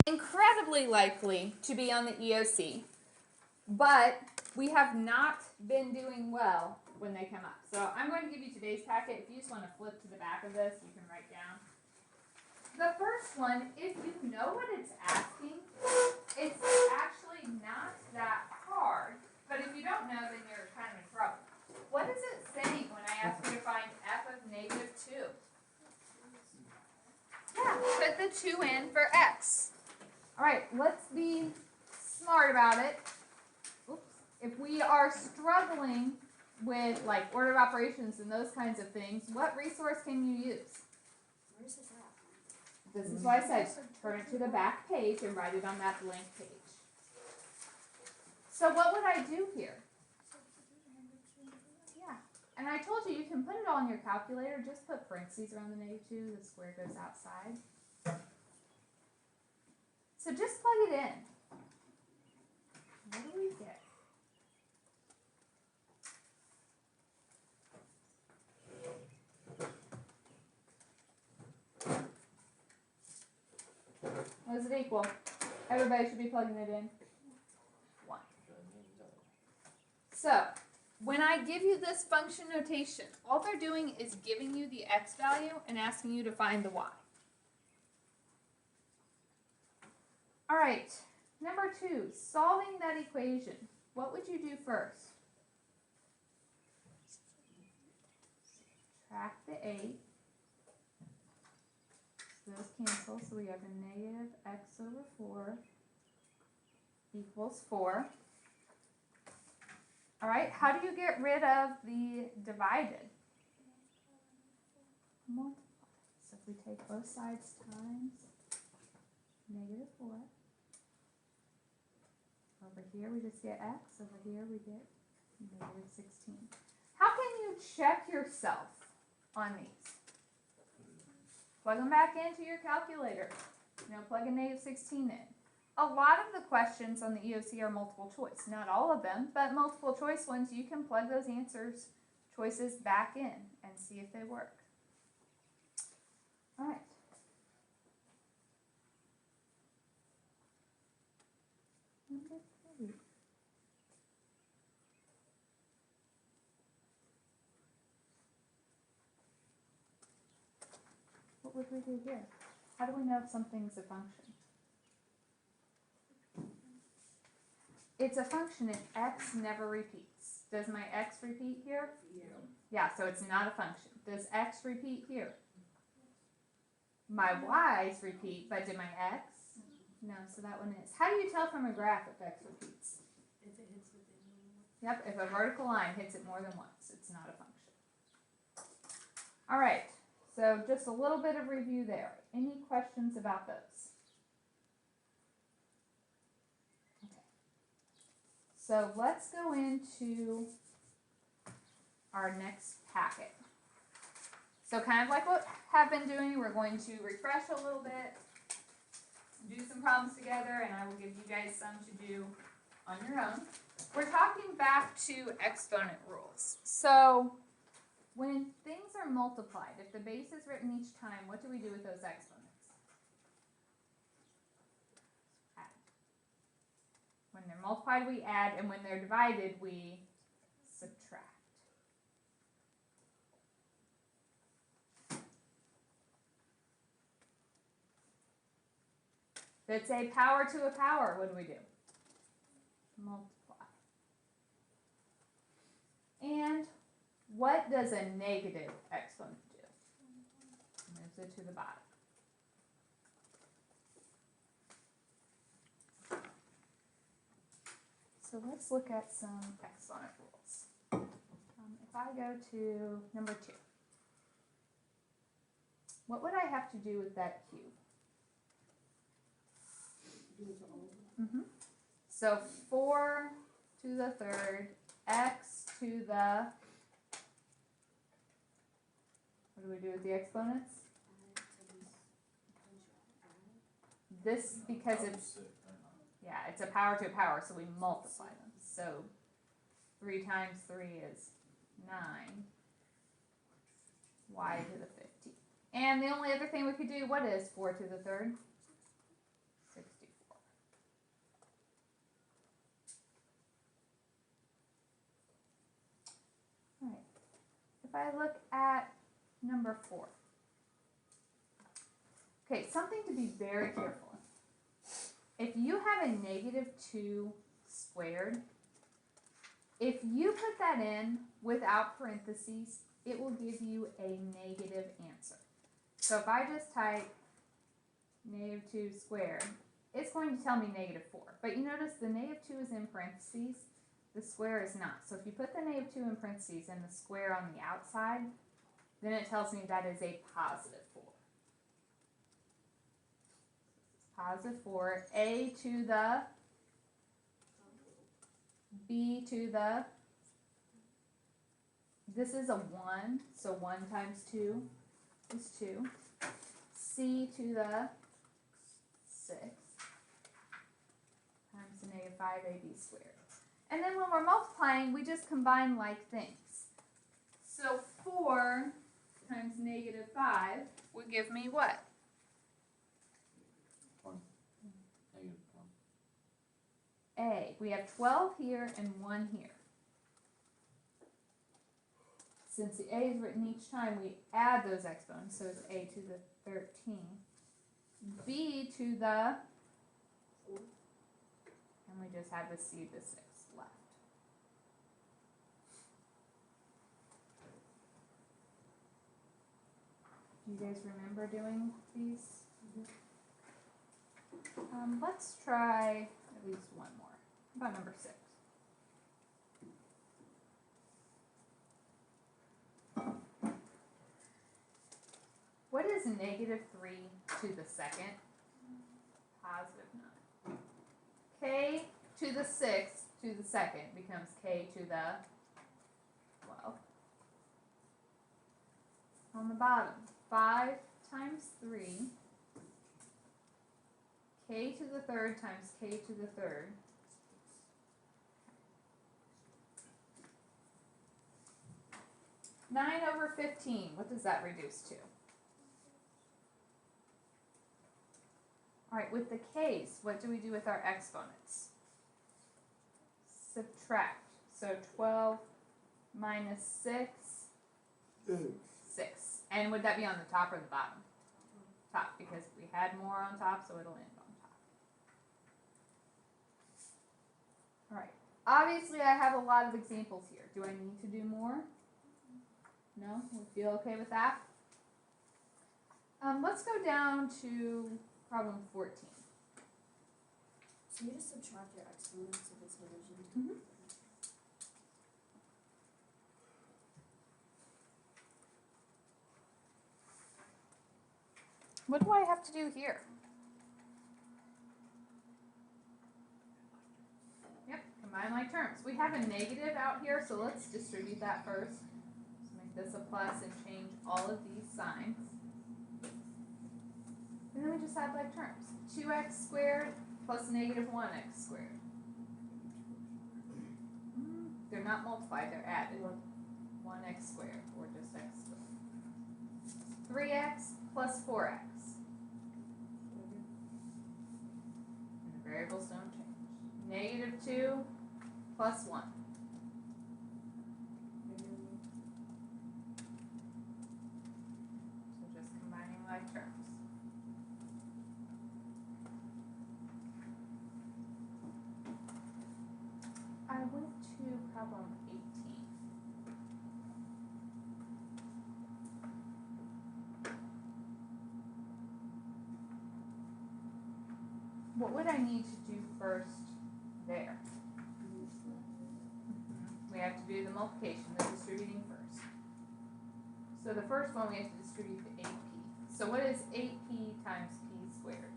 incredibly likely to be on the EOC, but we have not been doing well when they come up. So I'm going to give you today's packet. If you just want to flip to the back of this, you can write down. The first one, if you know what it's asking, it's actually not that hard, but if you don't know, then you're kind of in trouble. What is it saying when I ask you to find f of -2? Yeah, put the 2 in for x. All right, let's be smart about it. Oops. If we are struggling with like order of operations and those kinds of things, what resource can you use? Where's this at? This is why I said turn it to the back page and write it on that blank page. So what would I do here? Yeah, and I told you can put it all in your calculator. Just put parentheses around the -2. The square goes outside. So just plug it in. What do we get? What does it equal? Everybody should be plugging it in. 1. So, when I give you this function notation, all they're doing is giving you the x value and asking you to find the y. All right, number 2, solving that equation. What would you do first? Subtract the 8. So those cancel, so we have a -x/4 equals 4. All right, how do you get rid of the divided? Multiply. So if we take both sides times -4. Over here we just get x, over here we get -16. How can you check yourself on these? Plug them back into your calculator. Plug a -16 in. A lot of the questions on the EOC are multiple choice. Not all of them, but multiple choice ones, you can plug those choices back in and see if they work. All right. Number 3. What would we do here? How do we know if something's a function? It's a function if x never repeats. Does my x repeat here? Yeah, so it's not a function. Does x repeat here? My y's repeat, but did my x? No, so that one is. How do you tell from a graph if x repeats? If it hits within one. Yep, if a vertical line hits it more than once, it's not a function. All right, so just a little bit of review there. Any questions about those? Okay. So let's go into our next packet. So kind of like what I've been doing, we're going to refresh a little bit, do some problems together, and I will give you guys some to do on your own. We're talking back to exponent rules. So when things are multiplied, if the base is written each time, what do we do with those exponents? Add. When they're multiplied, we add, and when they're divided, we subtract. If it's a power to a power, what do? Multiply. And what does a negative exponent do? Moves it to the bottom. So let's look at some exponent rules. If I go to number 2, what would I have to do with that cube? So 4 to the 3rd, x to the, what do we do with the exponents? This, because it's, yeah, it's a power to a power, so we multiply them. So 3 times 3 is 9, y to the 15. And the only other thing we could do, what is 4 to the 3rd? 16. if I look at number 4. Okay, something to be very careful of. If you have a negative 2 squared, if you put that in without parentheses, it will give you a negative answer. So if I just type negative 2 squared, it's going to tell me negative 4. But you notice the negative 2 is in parentheses, the square is not. So if you put the negative 2 in parentheses and the square on the outside, then it tells me that is a positive 4. Positive 4, a to the, b to the, this is a 1, so 1 times 2 is 2. C to the 6 times the negative 5ab squared. And then when we're multiplying, we just combine like things. So 4 times negative 5 would give me what? 1. Negative 1. A. We have 12 here and 1 here. Since the a is written each time, we add those exponents, so it's a to the 13. B to the, and we just have the c to the 6 left. Do you guys remember doing these? Let's try at least one more. How about number 6? What is negative 3 to the 2nd? Positive 9. K to the 6th to the 2nd becomes k to the 12. On the bottom, 5 times 3, k to the 3rd times k to the 3rd. Nine over 15, what does that reduce to? Alright, with the k's, what do we do with our exponents? Subtract. So 12 minus 6, 6. And would that be on the top or the bottom? Top, because we had more on top, so it'll end on top. Alright, obviously I have a lot of examples here. Do I need to do more? No? We feel okay with that? Let's go down to problem 14. So you just subtract your exponents if it's division. Mhm. What do I have to do here? Yep, combine like terms. We have a negative out here, so let's distribute that first. So make this a plus and change all of these signs. And then we just add like terms. 2x squared plus negative 1x squared. They're not multiplied, they're added. 1x squared, or just x squared. 3x plus 4x. And the variables don't change. Negative 2 plus 1. So just combining like terms. I went to problem 18. What would I need to do first there? We have to do the multiplication, the distributing first. So the first one we have to distribute to 8p. So what is 8p times p squared?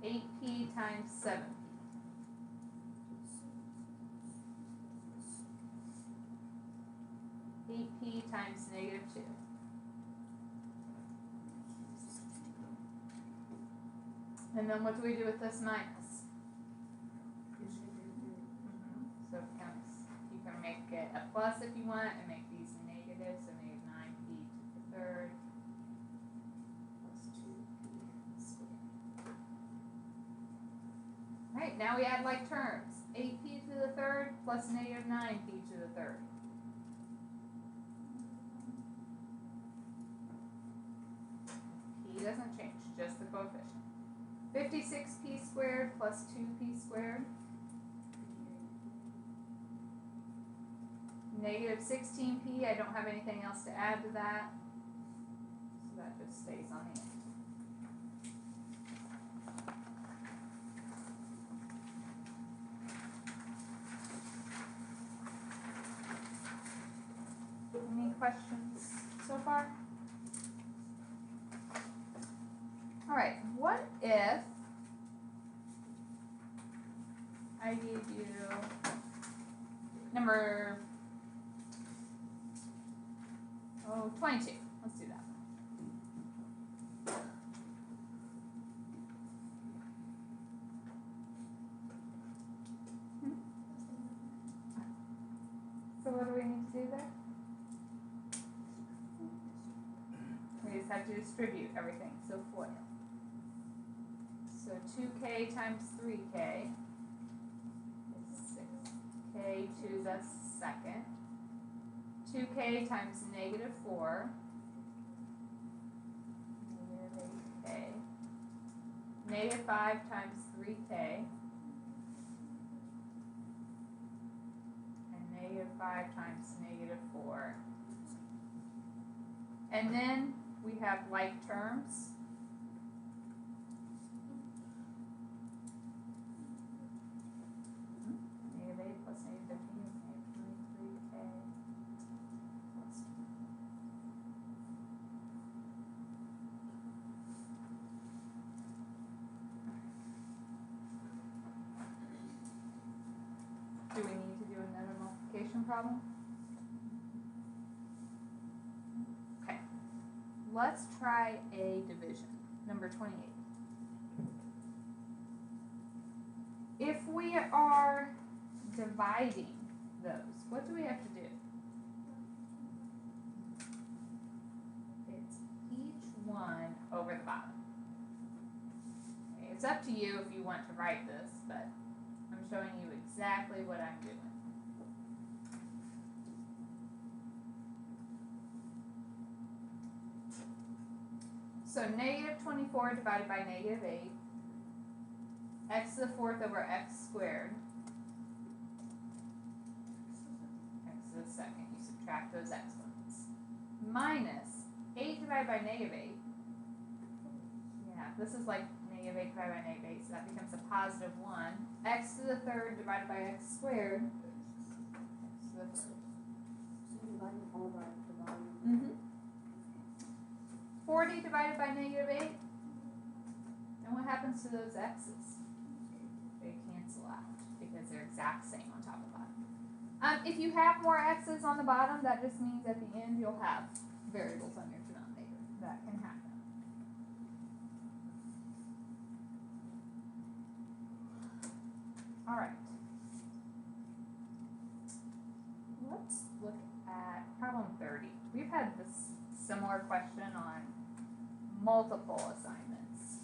8p times 7p. 8p times negative 2. And then what do we do with this minus? So it becomes, you can make it a plus if you want, and make these negative, so negative 9p to the 3rd plus 2p squared. Right, Alright, now we add like terms. 8p to the third plus negative 9p to the third. P doesn't change, just the coefficient. 56p squared plus 2p squared. Negative 16p, I don't have anything else to add to that. So that just stays on the end. Any questions so far? Alright, what if I gave you number 22. Let's do that. So what do we need to do there? We just have to distribute everything, so FOIL. So 2k times 3k is 6k to the second. 2k times negative 4, negative 8k. Negative 5 times 3k, and negative 5 times negative 4. And then we have like terms. Negative 8 plus negative 15 is negative 23k plus 2. Do we need to do another multiplication problem? Okay. Let's try a division. Number 28. If we are dividing those, what do we have to do? It's each one over the bottom. Okay, it's up to you if you want to write this, but I'm showing you exactly what I'm doing. So negative 24 divided by negative 8, x to the fourth over x squared, x to the second, you subtract those exponents, minus 8 divided by negative 8, yeah, this is like negative 8 divided by negative 8, so that becomes a positive 1, x to the third divided by x squared, x to the third. So you divide it all by the volume. Mm-hmm. 40 divided by negative 8, and what happens to those x's? They cancel out because they're exact same on top and bottom. If you have more x's on the bottom, that just means at the end you'll have variables on your denominator. That can happen. Alright. Let's look at problem 30. We've had this similar question on multiple assignments.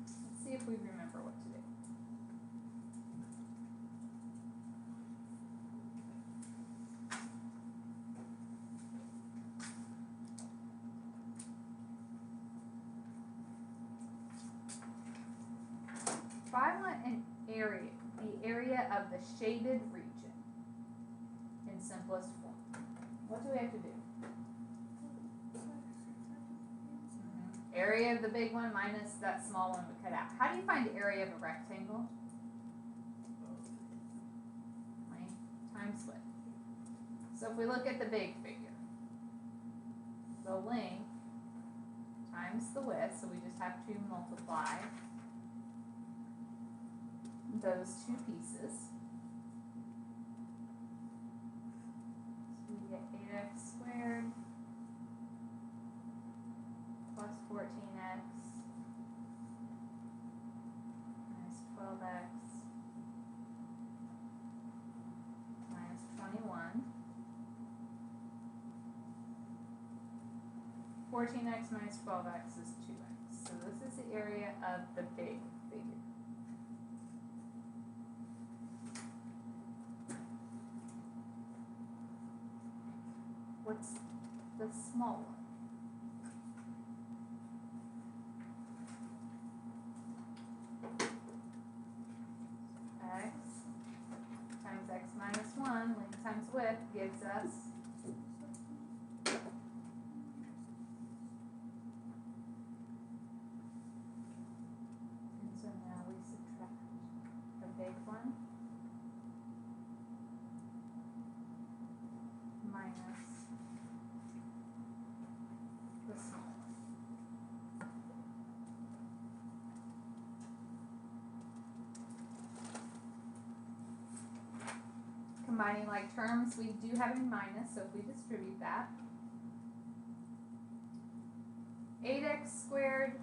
Let's see if we remember what to do. If I want an area, the area of the shaded region in simplest form, what do we have to do? Area of the big one minus that small one we cut out. How do you find the area of a rectangle? Length times width. So if we look at the big figure, the length times the width, so we just have to multiply those two pieces. So we get 8x squared plus 14x minus 12x minus 21. 14x minus 12x is 2x. So this is the area of the big figure. What's the small one? X times x minus 1, length times width, gives us and so now we subtract the big one minus the small one. Combining like terms, we do have a minus, so if we distribute that, 8x squared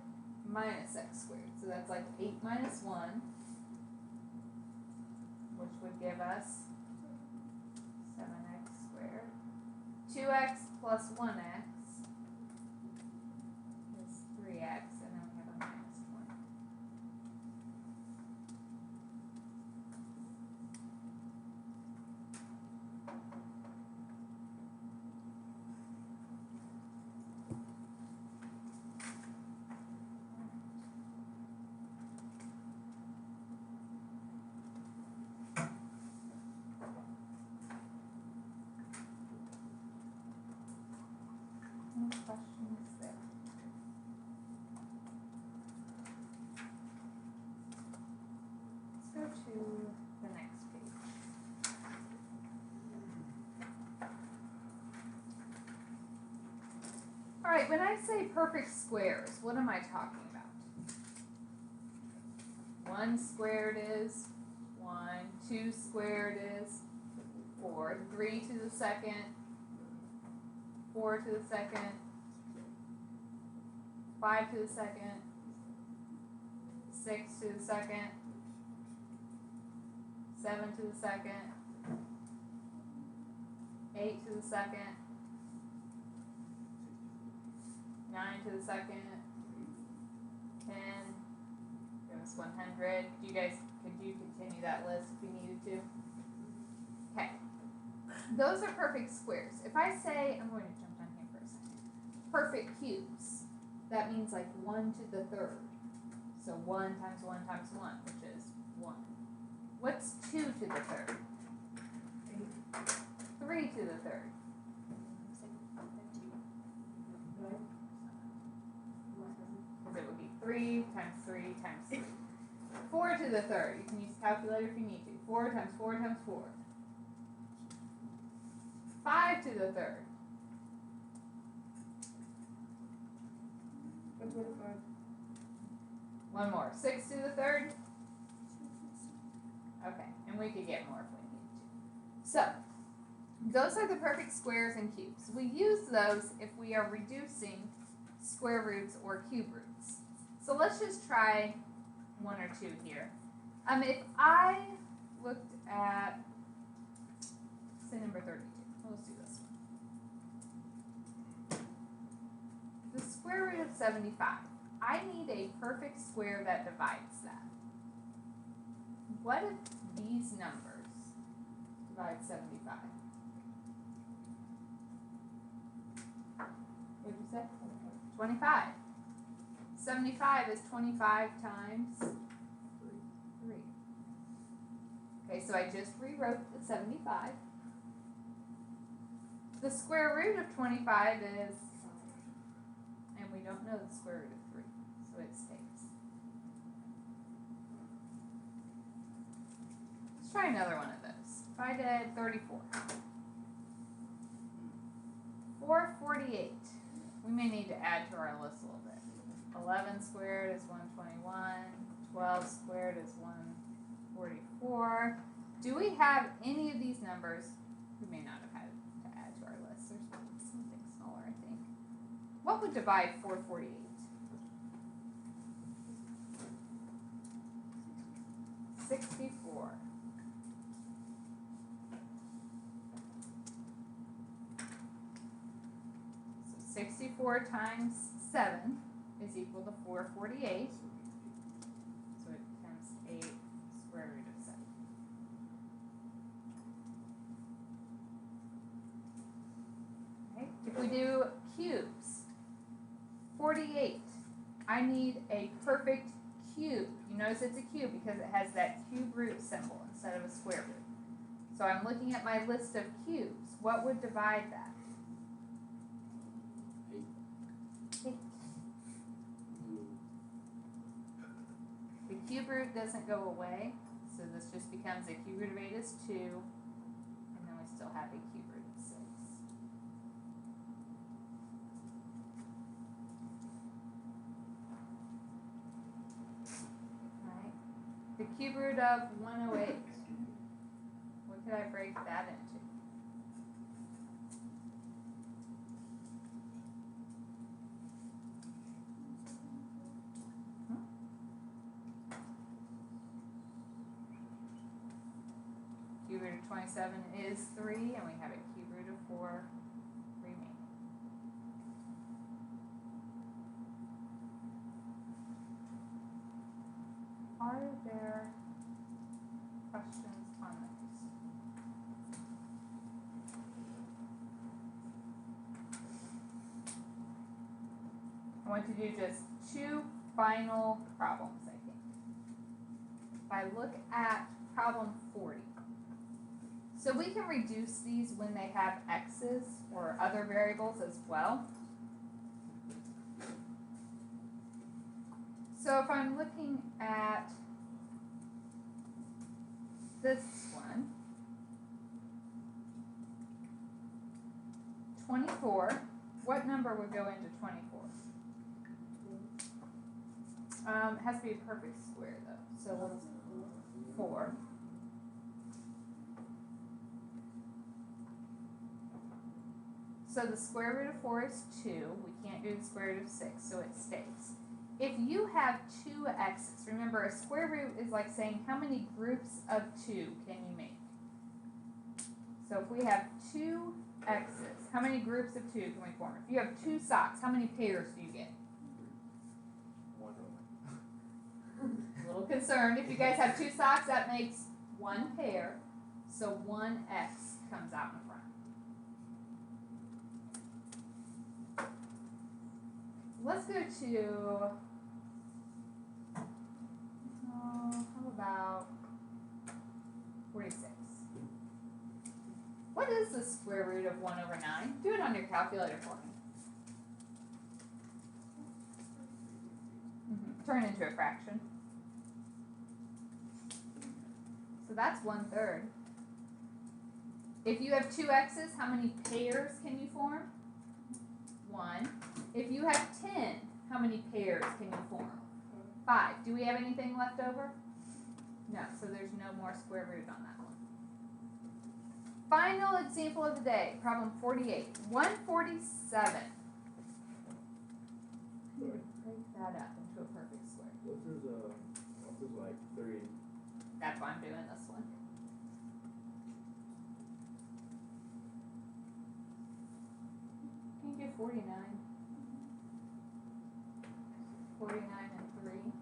minus x squared, so that's like 8 minus 1, which would give us 7x squared. 2x plus 1x is 3x, and then we have a minus 1. Any questions there? Let's go to the next page. Alright, when I say perfect squares, what am I talking about? 1 squared is 1, 2 squared is 4, 3 to the second, 4 to the second, 5 to the second, 6 to the second, 7 to the second, 8 to the second, 9 to the second, 10, give us 100. Could you continue that list if you needed to? Okay. Those are perfect squares. If I say, I'm going to jump down here for a second, perfect cubes, that means like 1 to the third. So 1 times 1 times 1, which is 1. What's 2 to the third? 3 to the third. Because it would be 3 times 3 times 3. 4 to the third. You can use a calculator if you need to. 4 times 4 times 4. 5 to the third. 125. One more. 6 to the third. Okay, and we could get more if we need to. So, those are the perfect squares and cubes. We use those if we are reducing square roots or cube roots. So let's just try 1 or 2 here. If I looked at, say number 32, let's do this one. The square root of 75. I need a perfect square that divides that. What if these numbers divide 75? What did you say? 25. 75 is 25 times 3. Okay, so I just rewrote the 75. The square root of 25 is, and we don't know the square root of 3, so it stays. Let's try another one of those. If I did 34. 448. We may need to add to our list a little bit. 11 squared is 121. 12 squared is 144. Do we have any of these numbers? We may not have had to add to our list. There's something smaller, I think. What would divide 448? 64. So 64 times 7 is equal to 448. So it becomes 8 square root of 7. we do cubes, 48. I need a perfect cube. You notice it's a cube because it has that cube root symbol instead of a square root. So I'm looking at my list of cubes. What would divide that? 8. The cube root doesn't go away, so this just becomes a cube root of 8 is 2, and then we still have a cube root of 6. Right? The cube root of 108. What could I break that into? Cube root of 27 is 3, and we have a cube root of 4 remaining. Are there questions on those? I want to do just 2 final problems, I think. If I look at problem 40. So we can reduce these when they have x's or other variables as well. So if I'm looking at this one, 24, what number would go into 24? It has to be a perfect square though, so what's 4? So the square root of 4 is 2. We can't do the square root of 6, so it stays. If you have 2 x's, remember a square root is like saying how many groups of 2 can you make? So if we have 2 x's, how many groups of 2 can we form? If you have 2 socks, how many pairs do you get? A little concerned. If you guys have 2 socks, that makes 1 pair. So 1 x comes out in front. Let's go to, how about 46? What is the square root of 1 over 9? Do it on your calculator for me. Turn into a fraction. So that's 1/3. If you have 2 x's, how many pairs can you form? 1. If you have 10, how many pairs can you form? 5. Do we have anything left over? No, so there's no more square root on that one. Final example of the day, problem 48. 147. Break that up into a perfect square. What's this like 3? That's why I'm doing this one. Can you do 49? 49 and 3.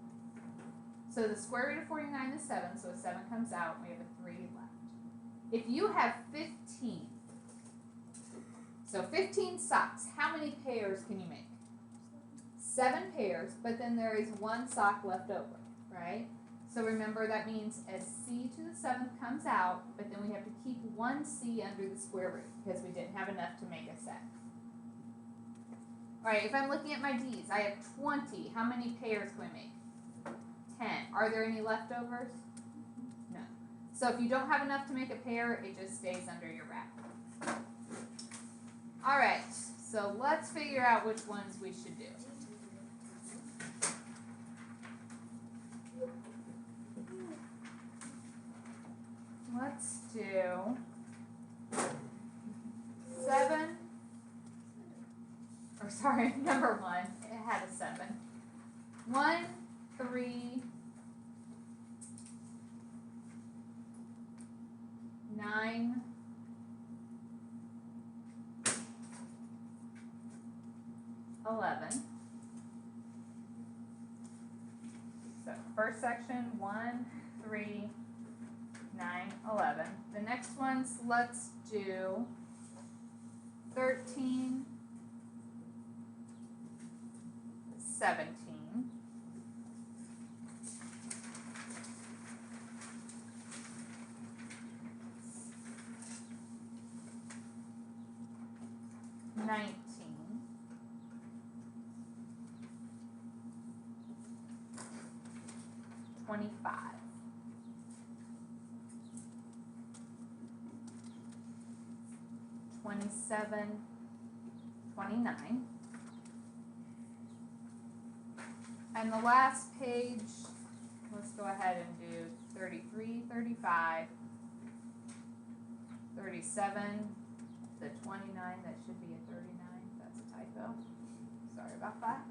So the square root of 49 is 7, so a 7 comes out, and we have a 3 left. If you have 15, so 15 socks, how many pairs can you make? 7 pairs, but then there is 1 sock left over, right? So remember that means a c to the 7th comes out, but then we have to keep 1 c under the square root because we didn't have enough to make a set. Alright, if I'm looking at my d's, I have 20. How many pairs can we make? 10. Are there any leftovers? No. So if you don't have enough to make a pair, it just stays under your wrap. Alright, so let's figure out which ones we should do. Let's do 7. Or sorry, number 1. It had a 7. 1, 3, 9, 11. So first section, 1, 3, 9, 11. The next ones, let's do 13, 17. $19. $25. $27. $29. And the last page, let's go ahead and do 33, 35, 37, the 29, that should be a 39, that's a typo, sorry about that,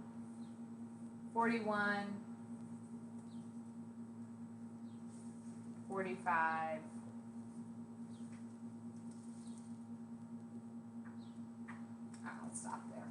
41, 45, I'll stop there.